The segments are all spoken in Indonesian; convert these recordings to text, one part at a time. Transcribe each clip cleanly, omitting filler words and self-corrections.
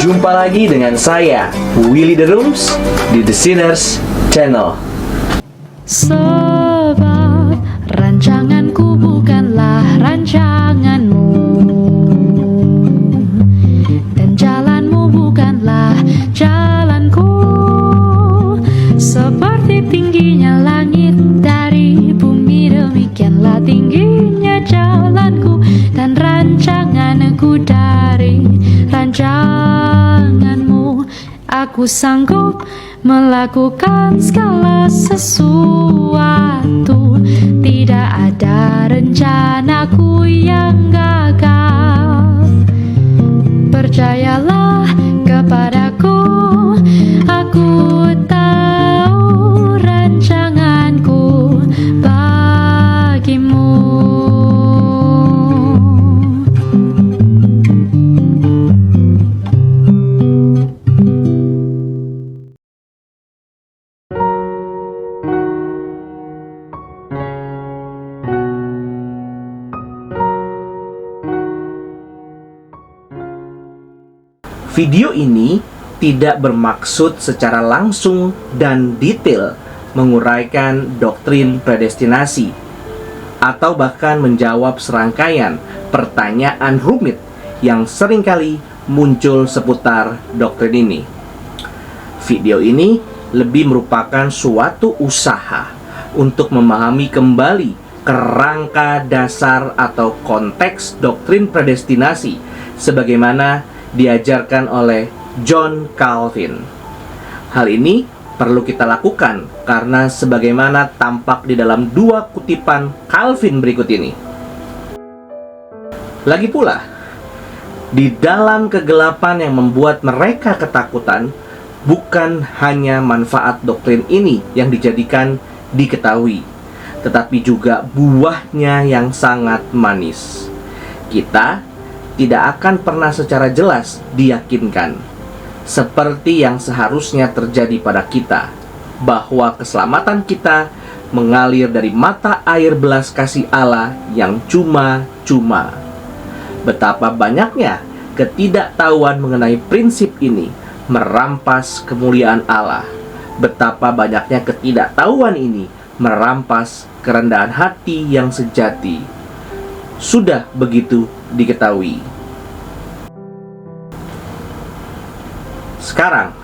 Jumpa lagi dengan saya, Willy The Rooms, di The Sinners Channel. Sebab rancanganku bukanlah rancanganmu, dan jalanmu bukanlah jalanku. Seperti tingginya langit dari bumi, demikianlah tingginya jalanku dan rancanganku dari rancanganmu. Aku sanggup melakukan segala sesuatu, tidak ada rencanaku yang gagal. Percayalah kepadaku, aku tahu rancanganku bagimu. Video ini tidak bermaksud secara langsung dan detail menguraikan doktrin predestinasi atau bahkan menjawab serangkaian pertanyaan rumit yang seringkali muncul seputar doktrin ini. Video ini lebih merupakan suatu usaha untuk memahami kembali kerangka dasar atau konteks doktrin predestinasi sebagaimana diajarkan oleh John Calvin. Hal ini perlu kita lakukan karena sebagaimana tampak di dalam dua kutipan Calvin berikut ini. Lagi pula, di dalam kegelapan yang membuat mereka ketakutan, bukan hanya manfaat doktrin ini yang dijadikan diketahui, tetapi juga buahnya yang sangat manis. Kita tidak akan pernah secara jelas diyakinkan, seperti yang seharusnya terjadi pada kita, bahwa keselamatan kita mengalir dari mata air belas kasih Allah yang cuma-cuma. Betapa banyaknya ketidaktahuan mengenai prinsip ini merampas kemuliaan Allah. Betapa banyaknya ketidaktahuan ini merampas kerendahan hati yang sejati. Sudah begitu diketahui. Sekarang,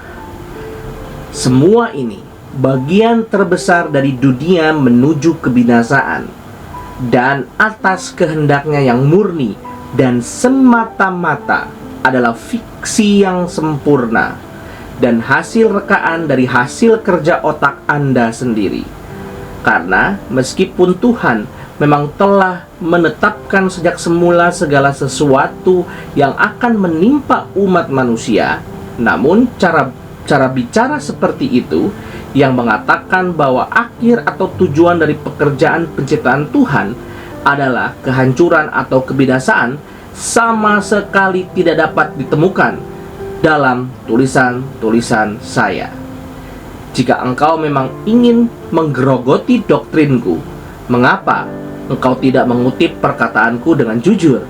semua ini bagian terbesar dari dunia menuju kebinasaan, dan atas kehendaknya yang murni dan semata-mata adalah fiksi yang sempurna dan hasil rekaan dari hasil kerja otak Anda sendiri. Karena meskipun Tuhan memang telah menetapkan sejak semula segala sesuatu yang akan menimpa umat manusia, namun cara bicara seperti itu yang mengatakan bahwa akhir atau tujuan dari pekerjaan penciptaan Tuhan adalah kehancuran atau kebinasaan sama sekali tidak dapat ditemukan dalam tulisan-tulisan saya. Jika engkau memang ingin menggerogoti doktrinku, mengapa engkau tidak mengutip perkataanku dengan jujur?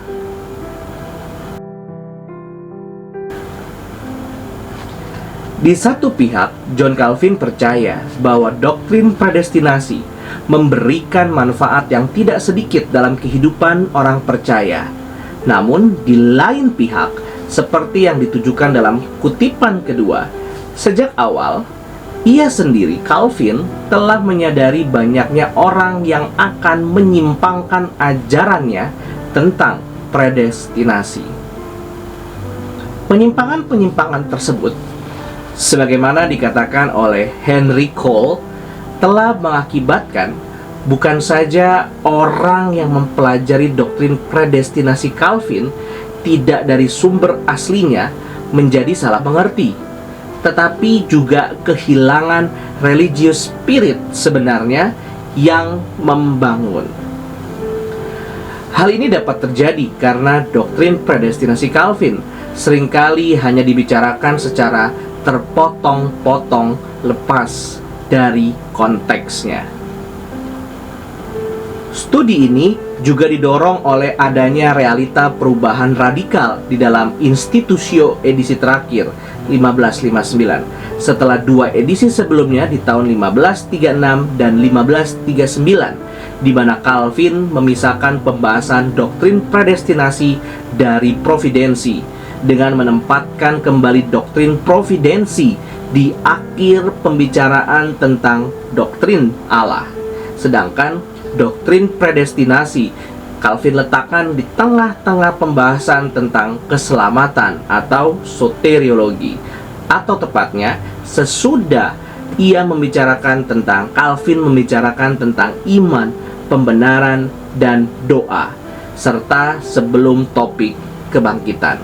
Di satu pihak, John Calvin percaya bahwa doktrin predestinasi memberikan manfaat yang tidak sedikit dalam kehidupan orang percaya. Namun, di lain pihak, seperti yang ditujukan dalam kutipan kedua, sejak awal, ia sendiri, Calvin, telah menyadari banyaknya orang yang akan menyimpangkan ajarannya tentang predestinasi. Penyimpangan-penyimpangan tersebut, sebagaimana dikatakan oleh Henry Cole, telah mengakibatkan bukan saja orang yang mempelajari doktrin predestinasi Calvin tidak dari sumber aslinya menjadi salah mengerti, tetapi juga kehilangan religious spirit sebenarnya yang membangun. Hal ini dapat terjadi karena doktrin predestinasi Calvin seringkali hanya dibicarakan secara terpotong-potong lepas dari konteksnya. Studi ini juga didorong oleh adanya realita perubahan radikal di dalam Institutio edisi terakhir 1559 setelah dua edisi sebelumnya di tahun 1536 dan 1539, di mana Calvin memisahkan pembahasan doktrin predestinasi dari providensi dengan menempatkan kembali doktrin providensi di akhir pembicaraan tentang doktrin Allah. Sedangkan doktrin predestinasi Calvin letakkan di tengah-tengah pembahasan tentang keselamatan atau soteriologi, atau tepatnya sesudah Calvin membicarakan tentang iman, pembenaran, dan doa, serta sebelum topik kebangkitan.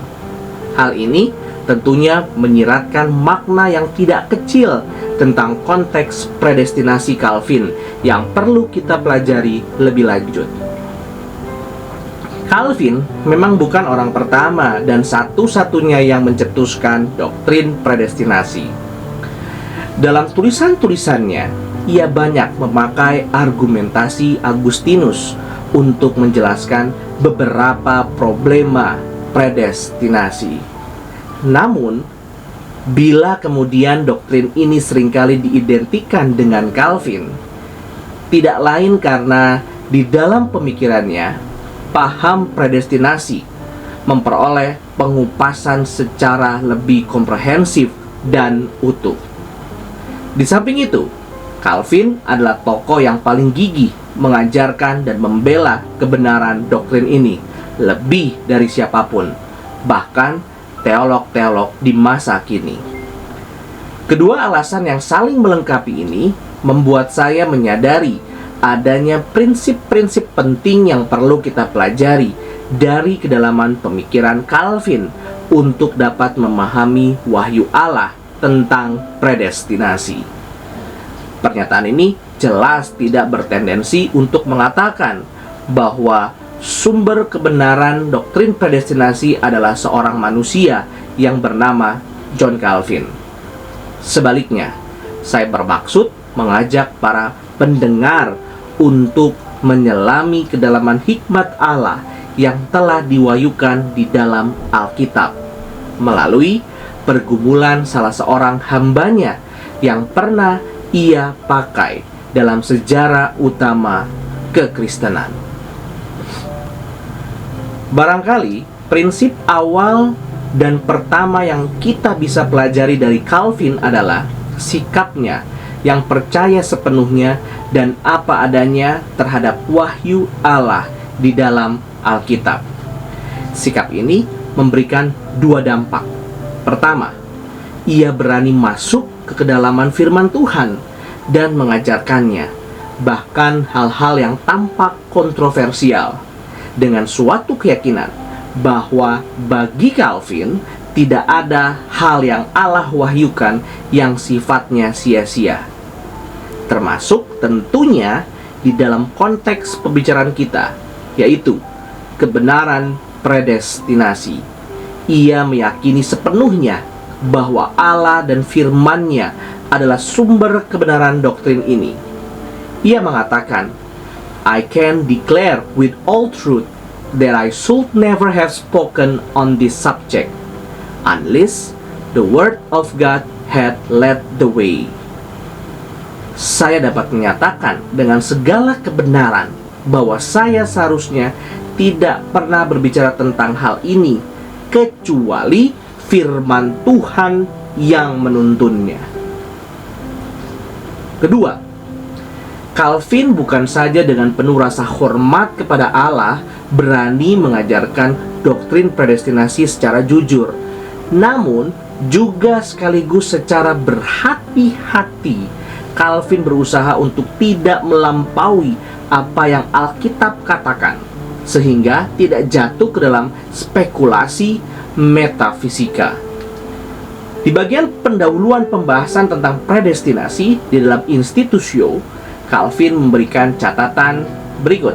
Hal ini tentunya menyiratkan makna yang tidak kecil tentang konteks predestinasi Calvin yang perlu kita pelajari lebih lanjut. Calvin memang bukan orang pertama dan satu-satunya yang mencetuskan doktrin predestinasi. Dalam tulisan-tulisannya, ia banyak memakai argumentasi Agustinus untuk menjelaskan beberapa problema predestinasi. Namun, bila kemudian doktrin ini seringkali diidentikan dengan Calvin, tidak lain karena di dalam pemikirannya, paham predestinasi memperoleh pengupasan secara lebih komprehensif dan utuh. Di samping itu, Calvin adalah tokoh yang paling gigih mengajarkan dan membela kebenaran doktrin ini lebih dari siapapun, bahkan teolog-teolog di masa kini. Kedua alasan yang saling melengkapi ini membuat saya menyadari adanya prinsip-prinsip penting yang perlu kita pelajari dari kedalaman pemikiran Calvin untuk dapat memahami wahyu Allah tentang predestinasi. Pernyataan ini jelas tidak bertendensi untuk mengatakan bahwa sumber kebenaran doktrin predestinasi adalah seorang manusia yang bernama John Calvin. Sebaliknya, saya bermaksud mengajak para pendengar untuk menyelami kedalaman hikmat Allah yang telah diwahyukan di dalam Alkitab melalui pergumulan salah seorang hambanya yang pernah ia pakai dalam sejarah utama kekristenan. Barangkali prinsip awal dan pertama yang kita bisa pelajari dari Calvin adalah sikapnya yang percaya sepenuhnya dan apa adanya terhadap wahyu Allah di dalam Alkitab. Sikap ini memberikan dua dampak. Pertama, ia berani masuk ke kedalaman firman Tuhan dan mengajarkannya, bahkan hal-hal yang tampak kontroversial, dengan suatu keyakinan bahwa bagi Calvin tidak ada hal yang Allah wahyukan yang sifatnya sia-sia. Termasuk tentunya di dalam konteks pembicaraan kita, yaitu kebenaran predestinasi. Ia meyakini sepenuhnya bahwa Allah dan firman-Nya adalah sumber kebenaran doktrin ini. Ia mengatakan, I can declare with all truth that I should never have spoken on this subject unless the word of God had led the way. Saya dapat menyatakan dengan segala kebenaran bahwa saya seharusnya tidak pernah berbicara tentang hal ini kecuali firman Tuhan yang menuntunnya. Kedua, Calvin bukan saja dengan penuh rasa hormat kepada Allah berani mengajarkan doktrin predestinasi secara jujur, namun juga sekaligus secara berhati-hati Calvin berusaha untuk tidak melampaui apa yang Alkitab katakan, sehingga tidak jatuh ke dalam spekulasi metafisika. Di bagian pendahuluan pembahasan tentang predestinasi di dalam Institutio, Calvin memberikan catatan berikut.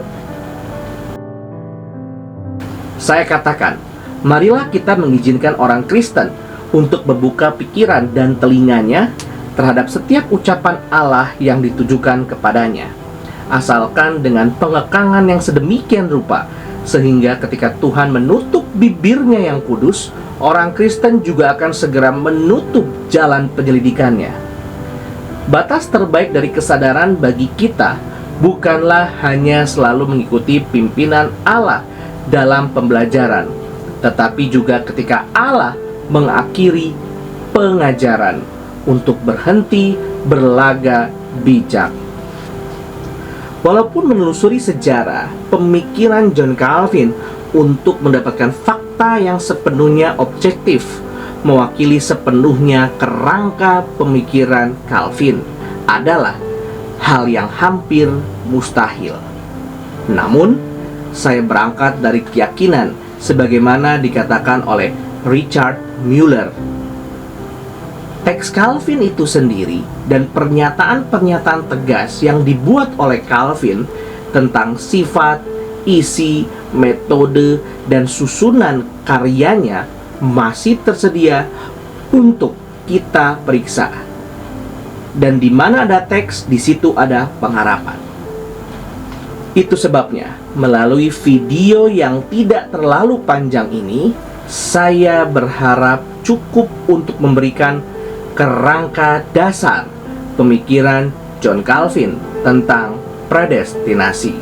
Saya katakan, marilah kita mengizinkan orang Kristen untuk membuka pikiran dan telinganya terhadap setiap ucapan Allah yang ditujukan kepadanya. asalkan dengan pengekangan yang sedemikian rupa, sehingga ketika Tuhan menutup bibirnya yang kudus, orang Kristen juga akan segera menutup jalan penyelidikannya. Batas terbaik dari kesadaran bagi kita bukanlah hanya selalu mengikuti pimpinan Allah dalam pembelajaran, tetapi juga ketika Allah mengakhiri pengajaran untuk berhenti berlaga bijak. Walaupun menelusuri sejarah pemikiran John Calvin untuk mendapatkan fakta yang sepenuhnya objektif, mewakili sepenuhnya kerangka pemikiran Calvin adalah hal yang hampir mustahil. Namun, saya berangkat dari keyakinan sebagaimana dikatakan oleh Richard Muller. Teks Calvin itu sendiri dan pernyataan-pernyataan tegas yang dibuat oleh Calvin tentang sifat, isi, metode, dan susunan karyanya masih tersedia untuk kita periksa. Dan di mana ada teks, di situ ada pengharapan. Itu sebabnya, melalui video yang tidak terlalu panjang ini, saya berharap cukup untuk memberikan kerangka dasar pemikiran John Calvin tentang predestinasi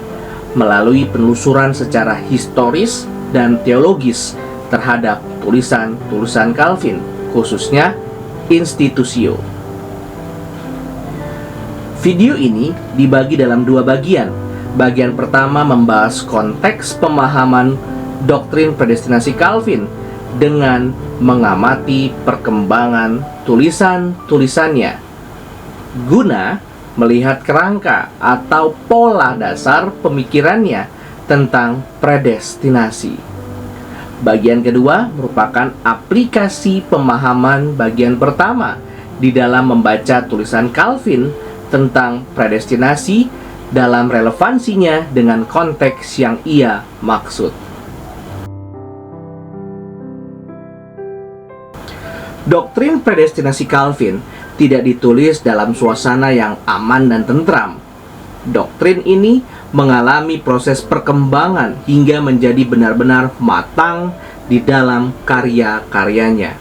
melalui penelusuran secara historis dan teologis terhadap tulisan-tulisan Calvin, khususnya Institutio. Video ini dibagi dalam dua bagian. Bagian pertama membahas konteks pemahaman doktrin predestinasi Calvin dengan mengamati perkembangan tulisan-tulisannya, guna melihat kerangka atau pola dasar pemikirannya tentang predestinasi. Bagian kedua merupakan aplikasi pemahaman bagian pertama di dalam membaca tulisan Calvin tentang predestinasi dalam relevansinya dengan konteks yang ia maksud. Doktrin predestinasi Calvin tidak ditulis dalam suasana yang aman dan tentram. Doktrin ini mengalami proses perkembangan hingga menjadi benar-benar matang di dalam karya-karyanya,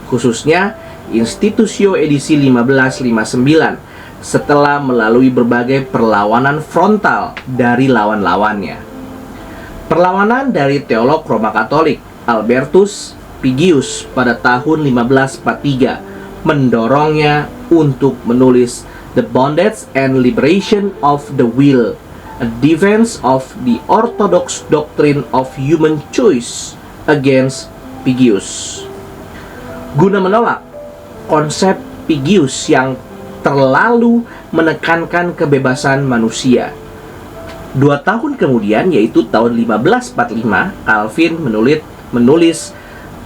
khususnya Institutio edisi 1559, setelah melalui berbagai perlawanan frontal dari lawan-lawannya. Perlawanan dari teolog Roma Katolik Albertus Pigius pada tahun 1543 mendorongnya untuk menulis The Bondage and Liberation of the Will, a defense of the orthodox doctrine of human choice against Pigius, guna menolak konsep Pigius yang terlalu menekankan kebebasan manusia. 2 tahun kemudian, yaitu tahun 1545, Calvin menulis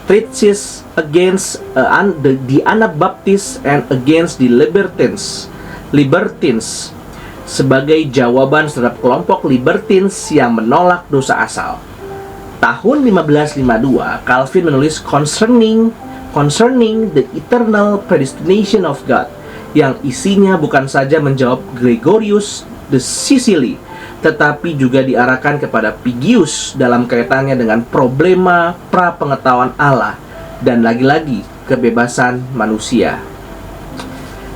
Treatise against the Anabaptists and against the Libertines sebagai jawaban terhadap kelompok Libertines yang menolak dosa asal. Tahun 1552, Calvin menulis Concerning the Eternal Predestination of God, yang isinya bukan saja menjawab Gregorius the Sicily, tetapi juga diarahkan kepada Pigius dalam kaitannya dengan problema prapengetahuan Allah dan lagi-lagi kebebasan manusia.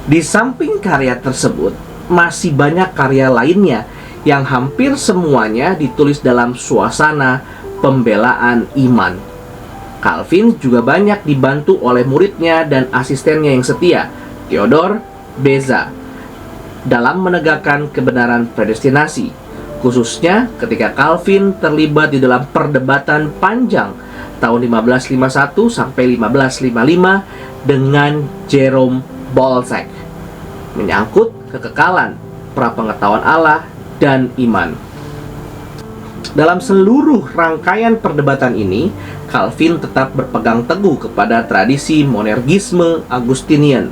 Di samping karya tersebut, masih banyak karya lainnya yang hampir semuanya ditulis dalam suasana pembelaan iman. Calvin juga banyak dibantu oleh muridnya dan asistennya yang setia, Theodore Beza, dalam menegakkan kebenaran predestinasi, khususnya ketika Calvin terlibat di dalam perdebatan panjang tahun 1551 sampai 1555 dengan Jerome Balzac menyangkut kekekalan prapengetahuan Allah dan iman. Dalam seluruh rangkaian perdebatan ini, Calvin tetap berpegang teguh kepada tradisi monergisme Agustinian,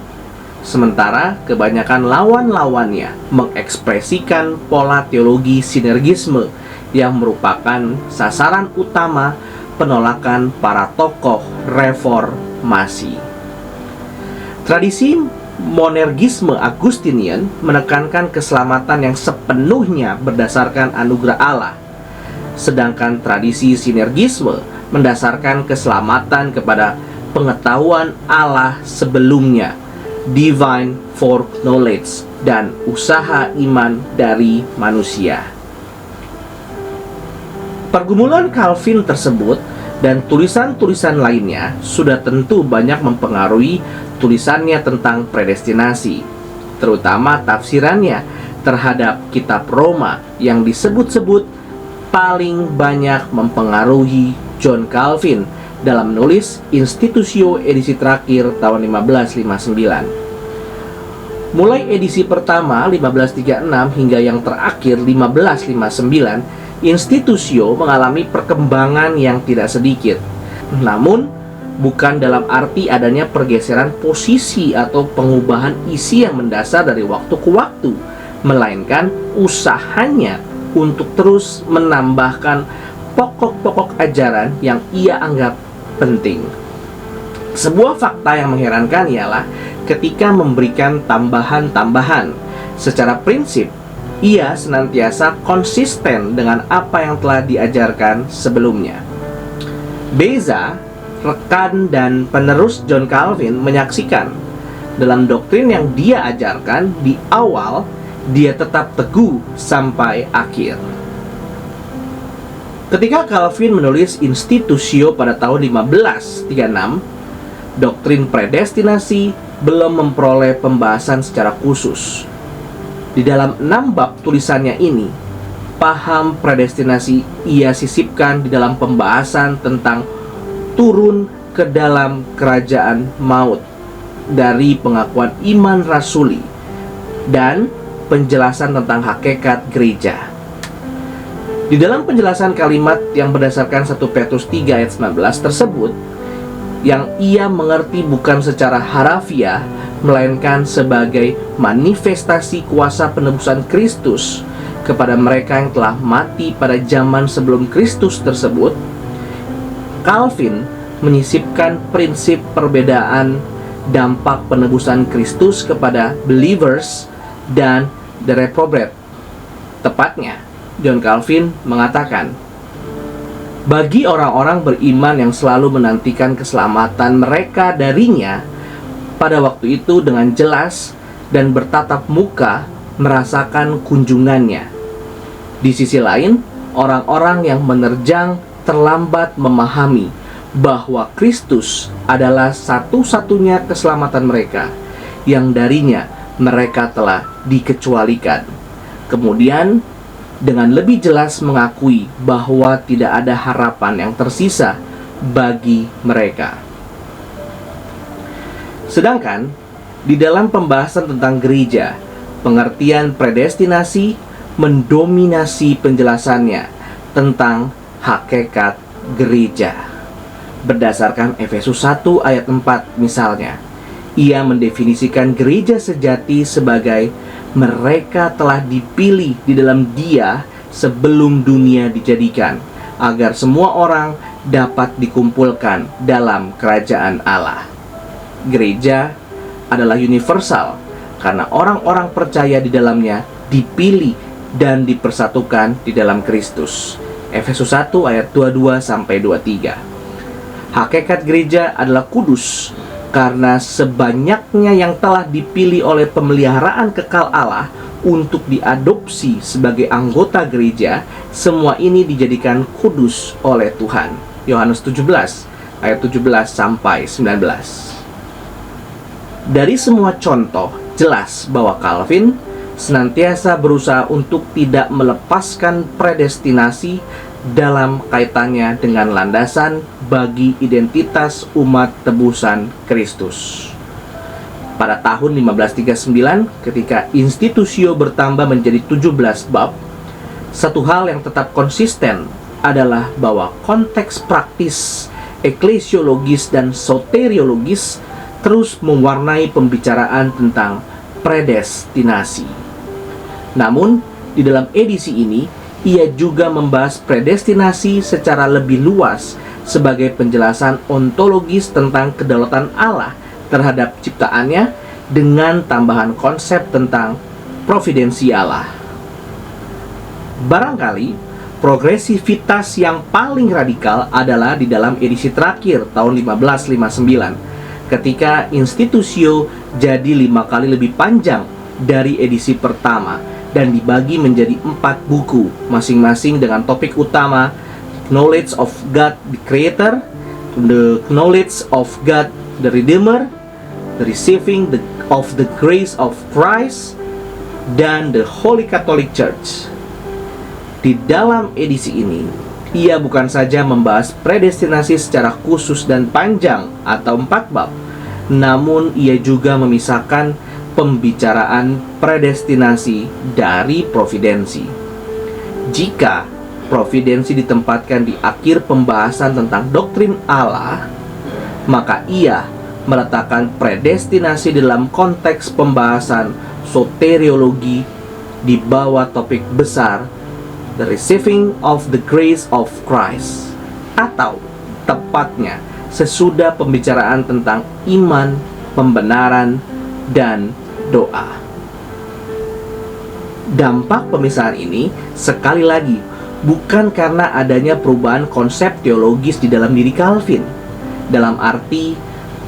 sementara kebanyakan lawan-lawannya mengekspresikan pola teologi sinergisme yang merupakan sasaran utama penolakan para tokoh reformasi. Tradisi Monergisme Agustinian menekankan keselamatan yang sepenuhnya berdasarkan anugerah Allah, sedangkan tradisi sinergisme mendasarkan keselamatan kepada pengetahuan Allah sebelumnya, divine foreknowledge, dan usaha iman dari manusia. Pergumulan Calvin tersebut dan tulisan-tulisan lainnya sudah tentu banyak mempengaruhi tulisannya tentang predestinasi, terutama tafsirannya terhadap kitab Roma yang disebut-sebut paling banyak mempengaruhi John Calvin dalam menulis Institutio edisi terakhir tahun 1559. Mulai edisi pertama 1536 hingga yang terakhir 1559, Institutio mengalami perkembangan yang tidak sedikit. Namun, bukan dalam arti adanya pergeseran posisi atau pengubahan isi yang mendasar dari waktu ke waktu, melainkan usahanya untuk terus menambahkan pokok-pokok ajaran yang ia anggap penting. Sebuah fakta yang mengherankan ialah ketika memberikan tambahan-tambahan, secara prinsip ia senantiasa konsisten dengan apa yang telah diajarkan sebelumnya. Beza, rekan dan penerus John Calvin, menyaksikan dalam doktrin yang dia ajarkan di awal, dia tetap teguh sampai akhir. Ketika Calvin menulis Institutio pada tahun 1536, doktrin predestinasi belum memperoleh pembahasan secara khusus. Di dalam 6 bab tulisannya ini, paham predestinasi ia sisipkan di dalam pembahasan tentang turun ke dalam kerajaan maut dari pengakuan iman rasuli dan penjelasan tentang hakikat gereja. Di dalam penjelasan kalimat yang berdasarkan 1 Petrus 3 ayat 19 tersebut, yang ia mengerti bukan secara harafiah, melainkan sebagai manifestasi kuasa penebusan Kristus kepada mereka yang telah mati pada zaman sebelum Kristus tersebut, Calvin menyisipkan prinsip perbedaan dampak penebusan Kristus kepada believers dan the reprobate. Tepatnya, John Calvin mengatakan, bagi orang-orang beriman yang selalu menantikan keselamatan mereka darinya, pada waktu itu dengan jelas dan bertatap muka merasakan kunjungannya. Di sisi lain, orang-orang yang menerjang terlambat memahami bahwa Kristus adalah satu-satunya keselamatan mereka, yang darinya mereka telah dikecualikan. Kemudian, dengan lebih jelas mengakui bahwa tidak ada harapan yang tersisa bagi mereka. Sedangkan di dalam pembahasan tentang gereja, pengertian predestinasi mendominasi penjelasannya tentang hakikat gereja. Berdasarkan Efesus 1 ayat 4 misalnya, ia mendefinisikan gereja sejati sebagai mereka telah dipilih di dalam Dia sebelum dunia dijadikan, agar semua orang dapat dikumpulkan dalam kerajaan Allah. Gereja adalah universal karena orang-orang percaya di dalamnya dipilih dan dipersatukan di dalam Kristus. Efesus 1 ayat 22 sampai 23. Hakikat gereja adalah kudus karena sebanyaknya yang telah dipilih oleh pemeliharaan kekal Allah untuk diadopsi sebagai anggota gereja, semua ini dijadikan kudus oleh Tuhan. Yohanes 17 ayat 17 sampai 19. Dari semua contoh, jelas bahwa Calvin senantiasa berusaha untuk tidak melepaskan predestinasi dalam kaitannya dengan landasan bagi identitas umat tebusan Kristus. Pada tahun 1539, ketika Institutio bertambah menjadi 17 bab, satu hal yang tetap konsisten adalah bahwa konteks praktis, eklesiologis, dan soteriologis terus mewarnai pembicaraan tentang predestinasi. Namun, di dalam edisi ini, ia juga membahas predestinasi secara lebih luas sebagai penjelasan ontologis tentang kedaulatan Allah terhadap ciptaannya dengan tambahan konsep tentang providensi Allah. Barangkali progresivitas yang paling radikal adalah di dalam edisi terakhir tahun 1559, ketika Institutio jadi 5 kali lebih panjang dari edisi pertama dan dibagi menjadi 4 buku, masing-masing dengan topik utama Knowledge of God the Creator, the Knowledge of God the Redeemer, the Receiving of the Grace of Christ, dan the Holy Catholic Church. Di dalam edisi ini, ia bukan saja membahas predestinasi secara khusus dan panjang atau 4 bab, namun ia juga memisahkan pembicaraan predestinasi dari providensi. Jika providensi ditempatkan di akhir pembahasan tentang doktrin Allah, maka ia meletakkan predestinasi dalam konteks pembahasan soteriologi di bawah topik besar The Receiving of the Grace of Christ, atau tepatnya sesudah pembicaraan tentang iman, pembenaran, dan doa. Dampak pemisahan ini sekali lagi bukan karena adanya perubahan konsep teologis di dalam diri Calvin, dalam arti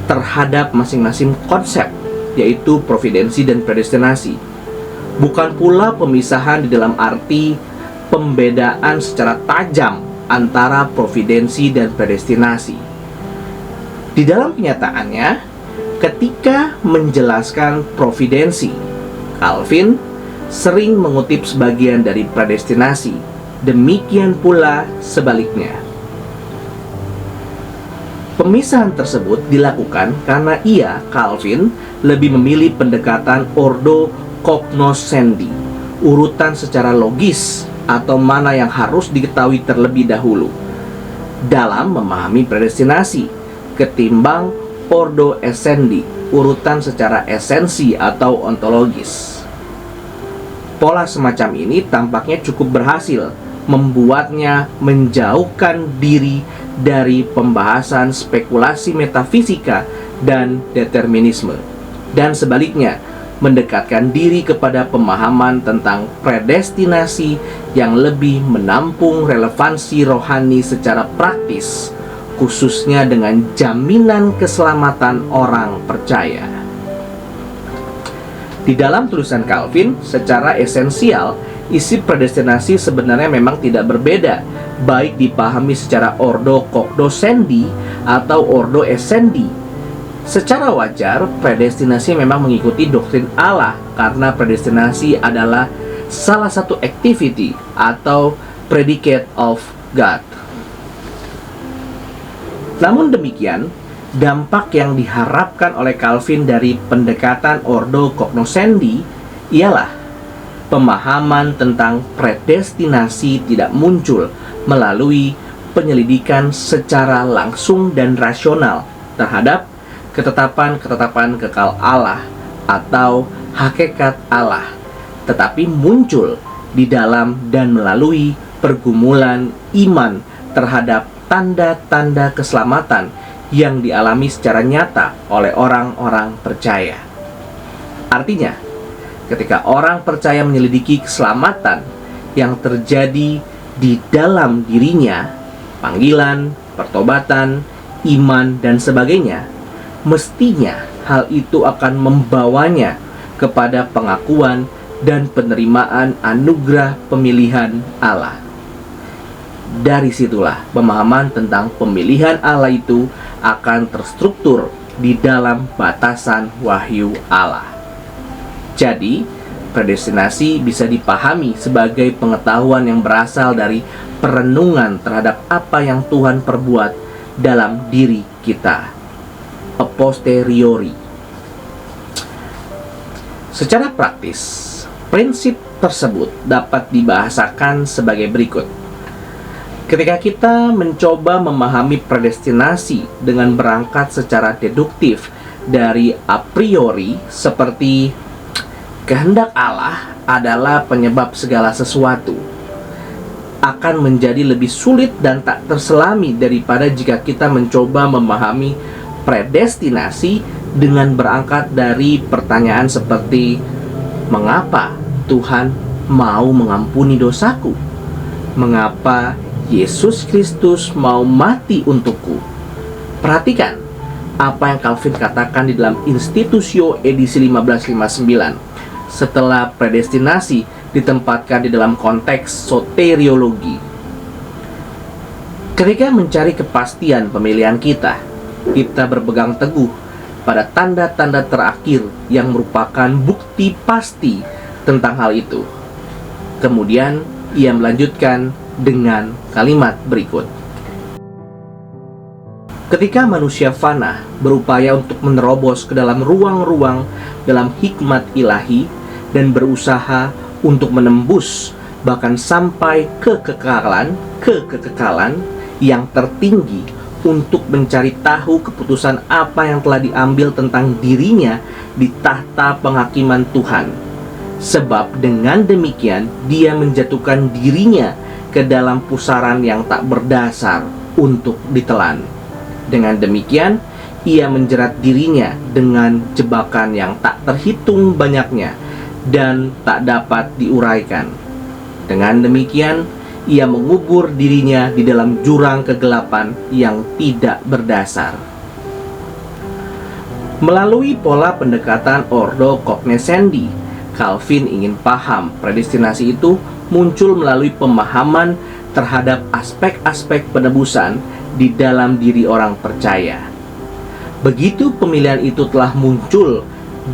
terhadap masing-masing konsep, yaitu providensi dan predestinasi. Bukan pula pemisahan di dalam arti pembedaan secara tajam antara providensi dan predestinasi. Di dalam kenyataannya, ketika menjelaskan providensi, Calvin sering mengutip sebagian dari predestinasi, demikian pula sebaliknya. Pemisahan tersebut dilakukan karena ia, Calvin, lebih memilih pendekatan ordo cognoscendi, urutan secara logis atau mana yang harus diketahui terlebih dahulu dalam memahami predestinasi, ketimbang ordo essendi, urutan secara esensi atau ontologis. Pola semacam ini tampaknya cukup berhasil membuatnya menjauhkan diri dari pembahasan spekulasi metafisika dan determinisme, dan sebaliknya mendekatkan diri kepada pemahaman tentang predestinasi yang lebih menampung relevansi rohani secara praktis, khususnya dengan jaminan keselamatan orang percaya. Di dalam tulisan Calvin, secara esensial, isi predestinasi sebenarnya memang tidak berbeda, baik dipahami secara ordo cognoscendi atau ordo essendi. Secara wajar, predestinasi memang mengikuti doktrin Allah, karena predestinasi adalah salah satu activity atau predicate of God. Namun demikian, dampak yang diharapkan oleh Calvin dari pendekatan ordo cognoscendi ialah pemahaman tentang predestinasi tidak muncul melalui penyelidikan secara langsung dan rasional terhadap ketetapan-ketetapan kekal Allah atau hakikat Allah, tetapi muncul di dalam dan melalui pergumulan iman terhadap tanda-tanda keselamatan yang dialami secara nyata oleh orang-orang percaya. Artinya, ketika orang percaya menyelidiki keselamatan yang terjadi di dalam dirinya, panggilan, pertobatan, iman, dan sebagainya, mestinya hal itu akan membawanya kepada pengakuan dan penerimaan anugerah pemilihan Allah. Dari situlah pemahaman tentang pemilihan Allah itu akan terstruktur di dalam batasan wahyu Allah. Jadi, predestinasi bisa dipahami sebagai pengetahuan yang berasal dari perenungan terhadap apa yang Tuhan perbuat dalam diri kita a posteriori. Secara praktis, prinsip tersebut dapat dibahasakan sebagai berikut. Ketika kita mencoba memahami predestinasi dengan berangkat secara deduktif dari a priori, seperti kehendak Allah adalah penyebab segala sesuatu, akan menjadi lebih sulit dan tak terselami daripada jika kita mencoba memahami predestinasi dengan berangkat dari pertanyaan seperti, mengapa Tuhan mau mengampuni dosaku? Mengapa Yesus Kristus mau mati untukku? Perhatikan apa yang Calvin katakan di dalam Institutio edisi 1559 setelah predestinasi ditempatkan di dalam konteks soteriologi. Ketika mencari kepastian pemilihan kita berpegang teguh pada tanda-tanda terakhir yang merupakan bukti pasti tentang hal itu. Kemudian ia melanjutkan dengan kalimat berikut. Ketika manusia fana berupaya untuk menerobos ke dalam ruang-ruang dalam hikmat ilahi dan berusaha untuk menembus bahkan sampai kekekalan yang tertinggi untuk mencari tahu keputusan apa yang telah diambil tentang dirinya di tahta penghakiman Tuhan. Sebab dengan demikian dia menjatuhkan dirinya ke dalam pusaran yang tak berdasar untuk ditelan. Dengan demikian ia menjerat dirinya dengan jebakan yang tak terhitung banyaknya dan tak dapat diuraikan. Dengan demikian ia mengubur dirinya di dalam jurang kegelapan yang tidak berdasar. Melalui pola pendekatan Ordo Cognoscendi, Calvin ingin paham predestinasi itu muncul melalui pemahaman terhadap aspek-aspek penebusan di dalam diri orang percaya. Begitu pemilihan itu telah muncul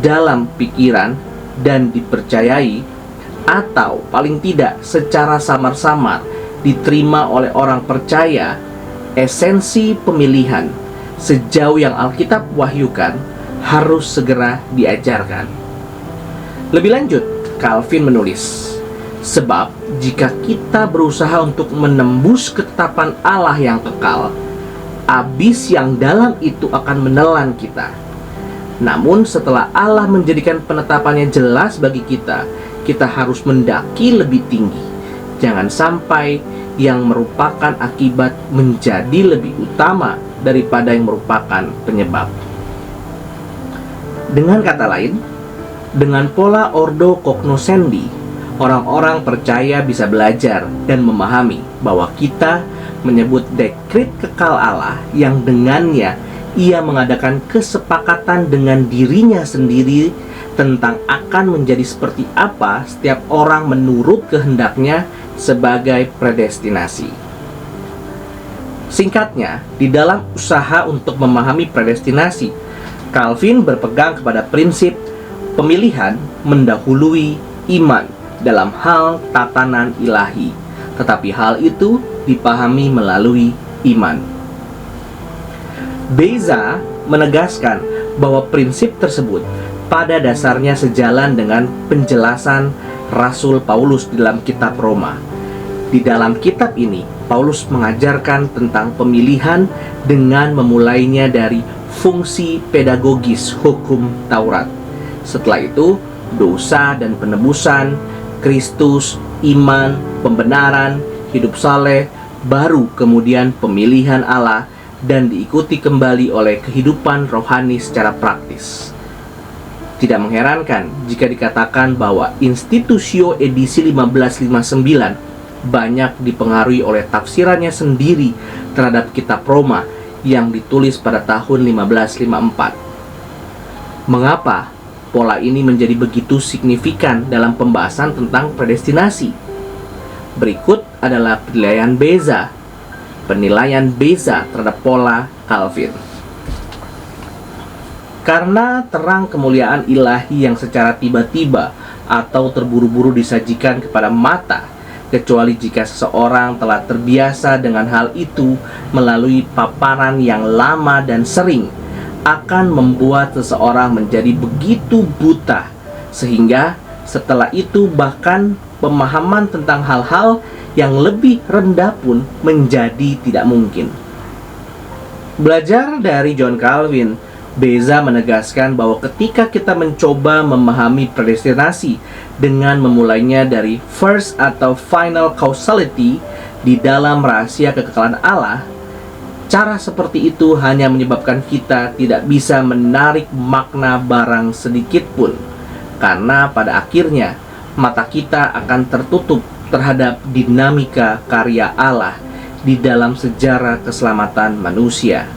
dalam pikiran dan dipercayai, atau paling tidak secara samar-samar diterima oleh orang percaya, esensi pemilihan sejauh yang Alkitab wahyukan harus segera diajarkan. Lebih lanjut, Calvin menulis, sebab jika kita berusaha untuk menembus ketetapan Allah yang kekal, abis yang dalam itu akan menelan kita. Namun setelah Allah menjadikan penetapannya jelas bagi kita, kita harus mendaki lebih tinggi. Jangan sampai yang merupakan akibat menjadi lebih utama daripada yang merupakan penyebab. Dengan kata lain, dengan pola Ordo Cognoscendi, orang-orang percaya bisa belajar dan memahami bahwa kita menyebut dekret kekal Allah yang dengannya ia mengadakan kesepakatan dengan dirinya sendiri tentang akan menjadi seperti apa setiap orang menurut kehendaknya sebagai predestinasi. Singkatnya, di dalam usaha untuk memahami predestinasi, Calvin berpegang kepada prinsip pemilihan mendahului iman dalam hal tatanan ilahi, tetapi hal itu dipahami melalui iman. Beza menegaskan bahwa prinsip tersebut pada dasarnya sejalan dengan penjelasan Rasul Paulus di dalam kitab Roma. Di dalam kitab ini, Paulus mengajarkan tentang pemilihan dengan memulainya dari fungsi pedagogis hukum Taurat. Setelah itu, dosa dan penebusan, Kristus, iman, pembenaran, hidup saleh, baru kemudian pemilihan Allah dan diikuti kembali oleh kehidupan rohani secara praktis. Tidak mengherankan jika dikatakan bahwa Institutio edisi 1559 banyak dipengaruhi oleh tafsirannya sendiri terhadap kitab Roma yang ditulis pada tahun 1554. Mengapa pola ini menjadi begitu signifikan dalam pembahasan tentang predestinasi? Berikut adalah penilaian beza terhadap pola Calvin. Karena terang kemuliaan ilahi yang secara tiba-tiba atau terburu-buru disajikan kepada mata, kecuali jika seseorang telah terbiasa dengan hal itu melalui paparan yang lama dan sering, akan membuat seseorang menjadi begitu buta, sehingga setelah itu bahkan pemahaman tentang hal-hal yang lebih rendah pun menjadi tidak mungkin. Belajar dari John Calvin, Beza menegaskan bahwa ketika kita mencoba memahami predestinasi dengan memulainya dari first atau final causality di dalam rahasia kekekalan Allah, Cara seperti itu hanya menyebabkan kita tidak bisa menarik makna barang sedikit pun, karena pada akhirnya mata kita akan tertutup terhadap dinamika karya Allah di dalam sejarah keselamatan manusia.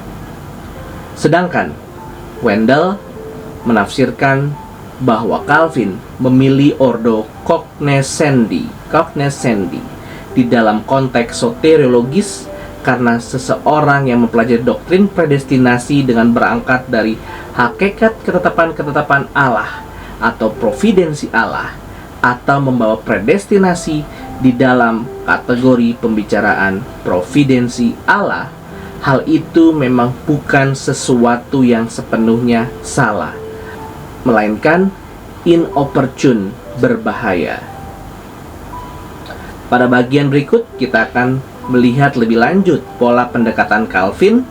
Sedangkan Wendell menafsirkan bahwa Calvin memilih ordo cognoscendi di dalam konteks soteriologis karena seseorang yang mempelajari doktrin predestinasi dengan berangkat dari hakikat ketetapan-ketetapan Allah atau providensi Allah, atau membawa predestinasi di dalam kategori pembicaraan providensi Allah, hal itu memang bukan sesuatu yang sepenuhnya salah, melainkan inopportune, berbahaya. Pada bagian berikut kita akan melihat lebih lanjut pola pendekatan Calvin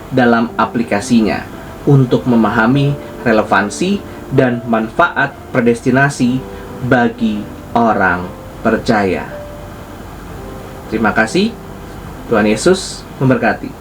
dalam aplikasinya untuk memahami relevansi dan manfaat predestinasi bagi orang percaya. Terima kasih. Tuhan Yesus memberkati.